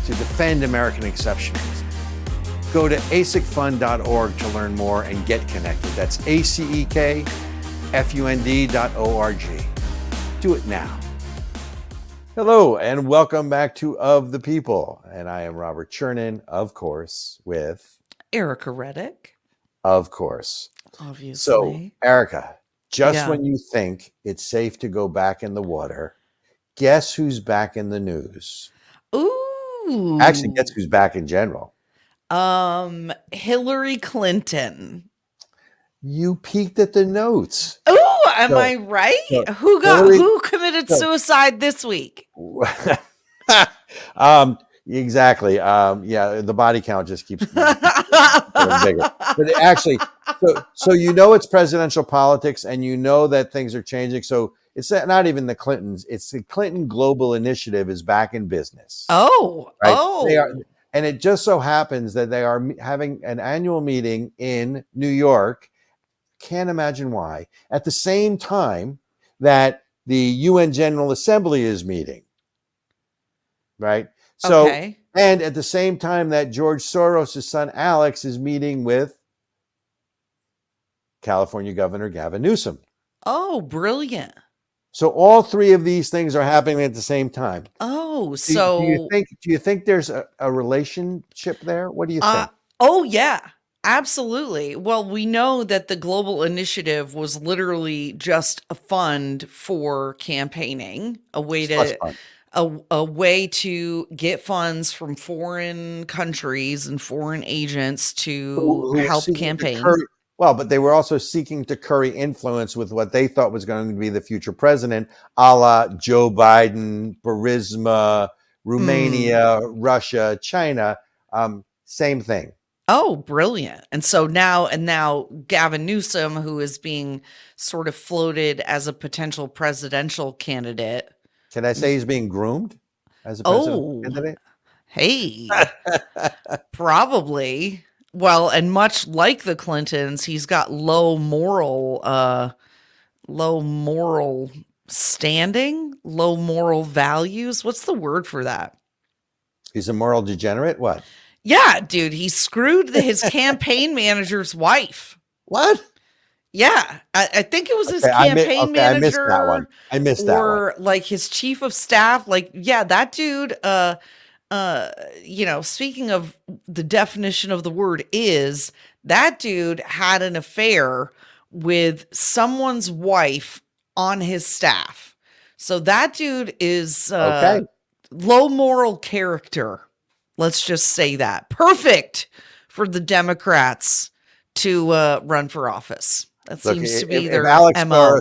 to defend American exceptionalism. Go to acecfund.org to learn more and get connected. That's acekfund.org. Do it now. Hello, and welcome back to Of the People. And I am Robert Chernin, of course, with Ericka Redic. Of course. Obviously. So, Ericka, just when you think it's safe to go back in the water, guess who's back in the news? Ooh. Actually, guess who's back in general? Hillary Clinton. You peeked at the notes. Oh, am I right? Who committed suicide this week? Exactly. Yeah, the body count just keeps getting bigger. But actually, so you know it's presidential politics, and you know that things are changing. So it's not even the Clintons; it's the Clinton Global Initiative is back in business. Oh, right? They are, and it just so happens that they are having an annual meeting in New York. Can't imagine why. At the same time that the UN General Assembly is meeting, right? So, and at the same time that George Soros' son Alex is meeting with California Governor Gavin Newsom. Oh, brilliant. So all three of these things are happening at the same time. Oh, do you think there's a relationship there? What do you think? Oh, yeah. Absolutely. Well, we know that the Global Initiative was literally just a fund for campaigning, a way to get funds from foreign countries and foreign agents to help campaign. But they were also seeking to curry influence with what they thought was going to be the future president, a la Joe Biden, Burisma, Romania, Russia, China. Same thing. Oh, brilliant. And so now Gavin Newsom, who is being sort of floated as a potential presidential candidate. Can I say he's being groomed as a presidential candidate? Hey, probably. Well, and much like the Clintons, he's got low moral standing, low moral values. What's the word for that? He's a moral degenerate? What? Yeah, dude, he screwed his campaign manager's wife. What? Yeah, I think it was his campaign manager. I missed that one. Or like his chief of staff. Like, yeah, that dude, speaking of the definition of the word is, that dude had an affair with someone's wife on his staff. So that dude is low moral character. Let's just say that. Perfect for the Democrats to run for office. That seems to be their MO.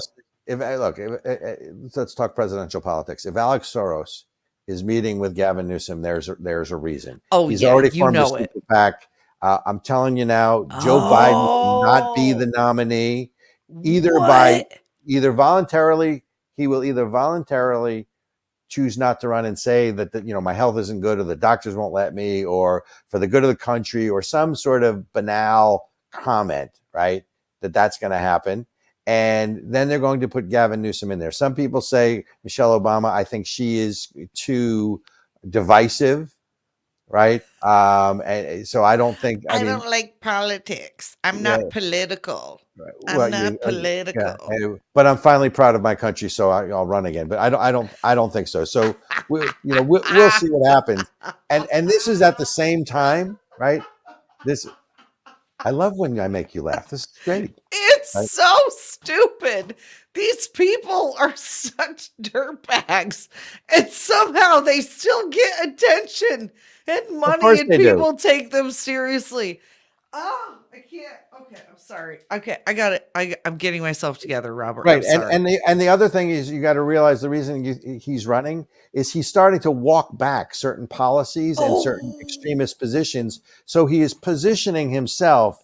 Let's talk presidential politics. If Alex Soros is meeting with Gavin Newsom, there's a reason. Oh, he's already formed a super PAC. I'm telling you now, Joe Biden will not be the nominee. He will either voluntarily choose not to run and say that my health isn't good, or the doctors won't let me, or for the good of the country, or some sort of banal comment, right? That's going to happen. And then they're going to put Gavin Newsom in there. Some people say Michelle Obama. I think she is too divisive, right? And so I don't think. I don't like politics. I'm not political. Right. I'm not political. Yeah. But I'm finally proud of my country, so I'll run again. But I don't think so. So we'll see what happens. And this is at the same time, right? I love when I make you laugh. This is great. It's so stupid. These people are such dirtbags, and somehow they still get attention and money, and people take them seriously. Oh, I can't. Okay, I'm sorry. Okay, I got it. I'm getting myself together, Robert. Right, I'm sorry. and the other thing is, you got to realize the reason he's running is he's starting to walk back certain policies and certain extremist positions. So he is positioning himself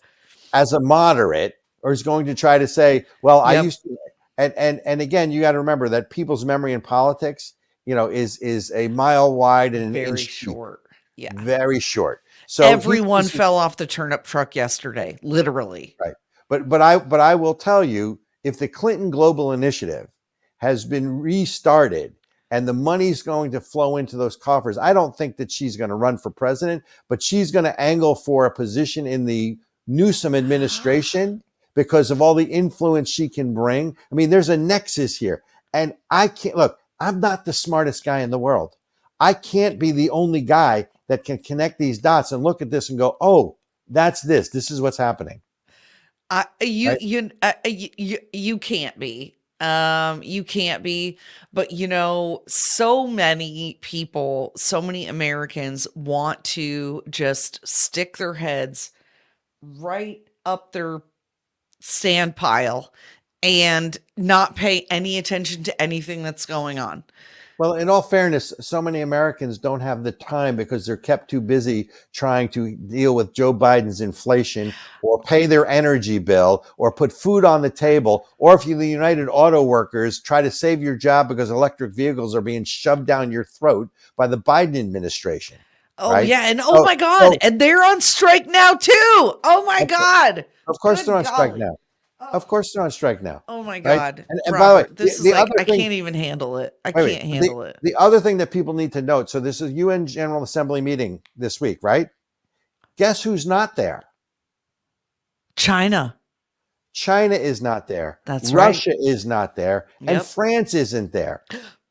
as a moderate, or he's going to try to say, "Well, I used to." And again, you got to remember that people's memory in politics, is a mile wide and an very inch short. deep. Yeah, Very short. So everyone fell off the turnip truck yesterday, literally. Right. But I will tell you, if the Clinton Global Initiative has been restarted and the money's going to flow into those coffers, I don't think that she's going to run for president, but she's going to angle for a position in the Newsom administration because of all the influence she can bring. I mean, there's a nexus here. And I can't look, I'm not the smartest guy in the world. I can't be the only guy that can connect these dots and look at this and go, oh, that's this. This is what's happening. You can't be. You can't be. But so many people, so many Americans want to just stick their heads right up their sand pile and not pay any attention to anything that's going on. Well, in all fairness, so many Americans don't have the time because they're kept too busy trying to deal with Joe Biden's inflation or pay their energy bill or put food on the table. Or if you're the United Auto Workers, try to save your job because electric vehicles are being shoved down your throat by the Biden administration. Oh, right? yeah. And my God. And they're on strike now, too. Oh, my God. Of course, they're on strike now. Of course, they're on strike now. Oh my God! Right? And by the way, this is like I can't even handle it. I can't handle it. The other thing that people need to note: so this is UN General Assembly meeting this week, right? Guess who's not there? China. China is not there. That's right. Russia is not there, and France isn't there.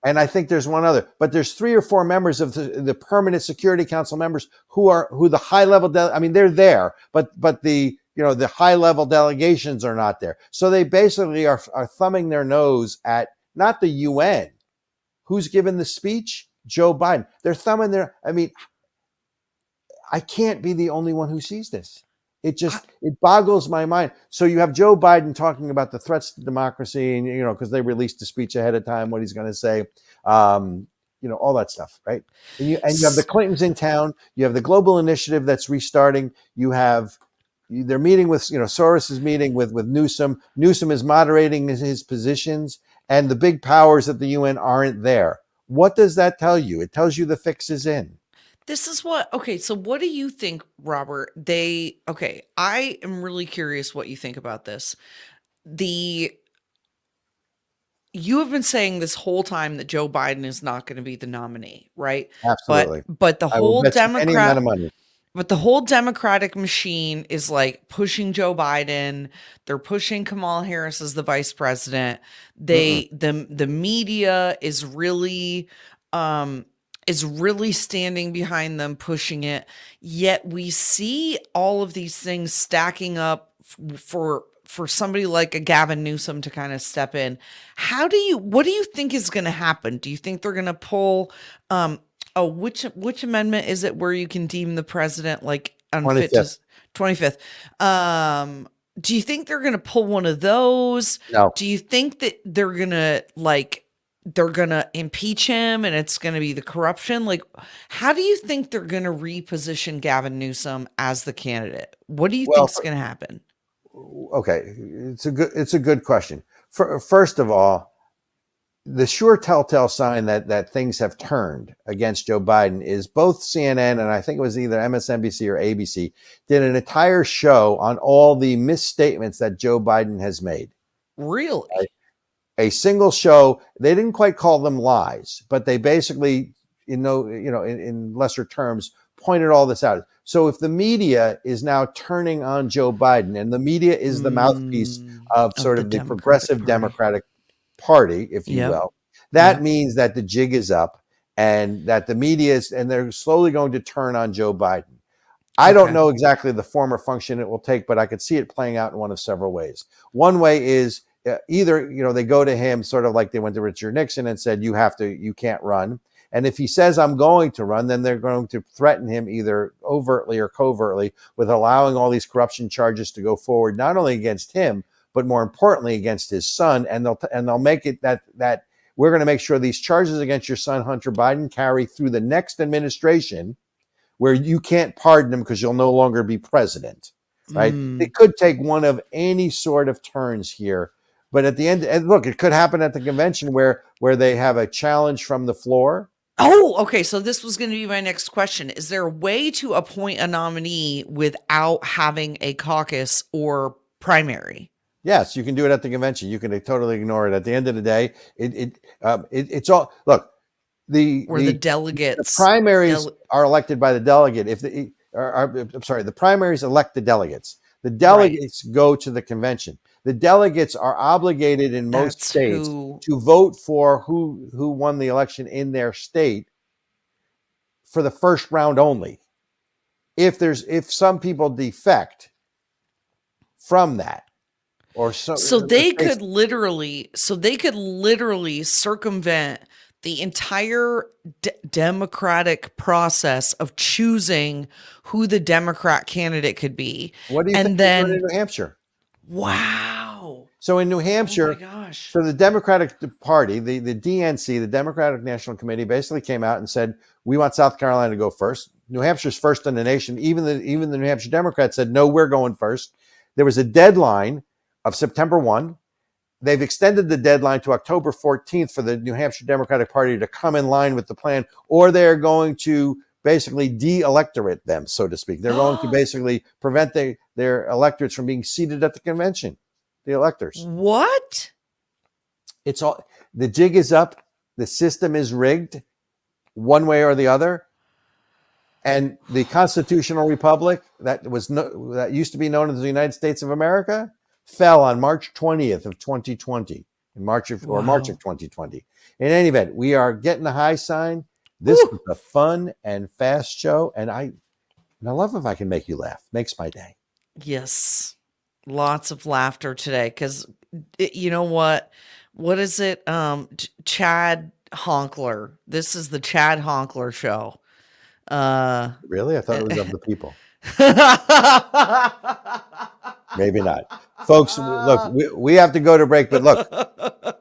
And I think there's one other, but there's 3 or 4 members of the Permanent Security Council members who the high level. I mean, they're there, but the the high level delegations are not there. So they basically are thumbing their nose at not the UN. Who's given the speech? Joe Biden. They're thumbing their, I mean, I can't be the only one who sees this. It boggles my mind. So you have Joe Biden talking about the threats to democracy and, because they released the speech ahead of time, what he's going to say, all that stuff, right? And you have the Clintons in town. You have the global initiative that's restarting. They're meeting with, Soros is meeting with Newsom. Newsom is moderating his positions, and the big powers at the UN aren't there. What does that tell you? It tells you the fix is in. This is so what do you think, Robert? I am really curious what you think about this. You have been saying this whole time that Joe Biden is not going to be the nominee, right? Absolutely. But the whole any amount of money. But the whole Democratic machine is like pushing Joe Biden. They're pushing Kamala Harris as the vice president. The media is really standing behind them, pushing it. Yet we see all of these things stacking up for somebody like a Gavin Newsom to kind of step in. What do you think is going to happen? Do you think they're going to pull, which amendment is it where you can deem the president like unfit? 25th. Do you think they're going to pull one of those? No. Do you think that they're going to impeach him and it's going to be the corruption? Like, how do you think they're going to reposition Gavin Newsom as the candidate? What do you think is going to happen? Okay. It's a good question. First of all, the sure telltale sign that things have turned against Joe Biden is both CNN and I think it was either MSNBC or ABC did an entire show on all the misstatements that Joe Biden has made. Really? Right? A single show. They didn't quite call them lies, but they basically, in lesser terms, pointed all this out. So if the media is now turning on Joe Biden and the media is the mouthpiece of sort of the progressive Democratic Party, if you will, that means that the jig is up and that the media and they're slowly going to turn on Joe Biden. I don't know exactly the form or function it will take, but I could see it playing out in one of several ways. One way is either, they go to him sort of like they went to Richard Nixon and said, you can't run. And if he says I'm going to run, then they're going to threaten him either overtly or covertly with allowing all these corruption charges to go forward, not only against him, but more importantly against his son. And they'll make it that we're going to make sure these charges against your son, Hunter Biden, carry through the next administration, where you can't pardon him because you'll no longer be president. Right? It could take one of any sort of turns here. But at the end, and look, it could happen at the convention where they have a challenge from the floor. Oh, okay. So this was going to be my next question. Is there a way to appoint a nominee without having a caucus or primary? Yes, you can do it at the convention. You can totally ignore it. At the end of the day, it's all, look, the delegates, the primaries are elected by the delegate. The primaries elect the delegates. The delegates go to the convention. The delegates are obligated in most states to vote for who won the election in their state for the first round only. If some people defect from that, or so they could literally circumvent the entire democratic process of choosing who the Democrat candidate could be. What do you think in New Hampshire? Wow. So in New Hampshire, oh my gosh. So the Democratic Party, the DNC, the Democratic National Committee, basically came out and said, we want South Carolina to go first. New Hampshire's first in the nation. Even the New Hampshire Democrats said, no, we're going first. There was a deadline of September 1. They've extended the deadline to October 14th for the New Hampshire Democratic Party to come in line with the plan, or they're going to basically de-electorate them, so to speak. They're going to basically prevent their electorates from being seated at the convention, the electors. What? It's all, the jig is up. The system is rigged one way or the other. And the constitutional republic that used to be known as the United States of America fell on March 20th of 2020, March of 2020. In any event, we are getting the high sign. This was a fun and fast show, and I love if I can make you laugh. Makes my day. Yes, lots of laughter today because you know what? What is it? Chad Honkler. This is the Chad Honkler show. Really? I thought it was of the people. Maybe not. Folks, look, we have to go to break, but look,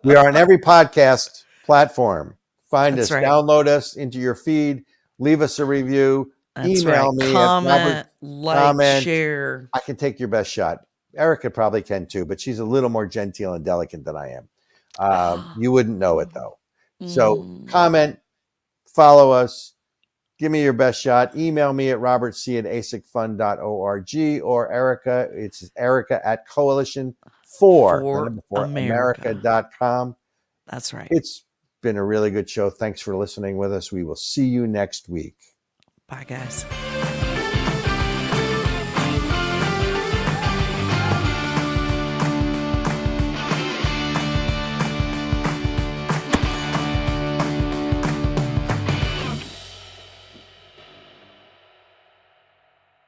we are on every podcast platform. Find us, download us into your feed, leave us a review, email me, comment, like, share. I can take your best shot. Ericka probably can too, but she's a little more genteel and delicate than I am. You wouldn't know it though. So comment, follow us. Give me your best shot. Email me at robertc@asicfund.org or Ericka. It's Ericka at coalition for America.com. That's right. It's been a really good show. Thanks for listening with us. We will see you next week. Bye, guys.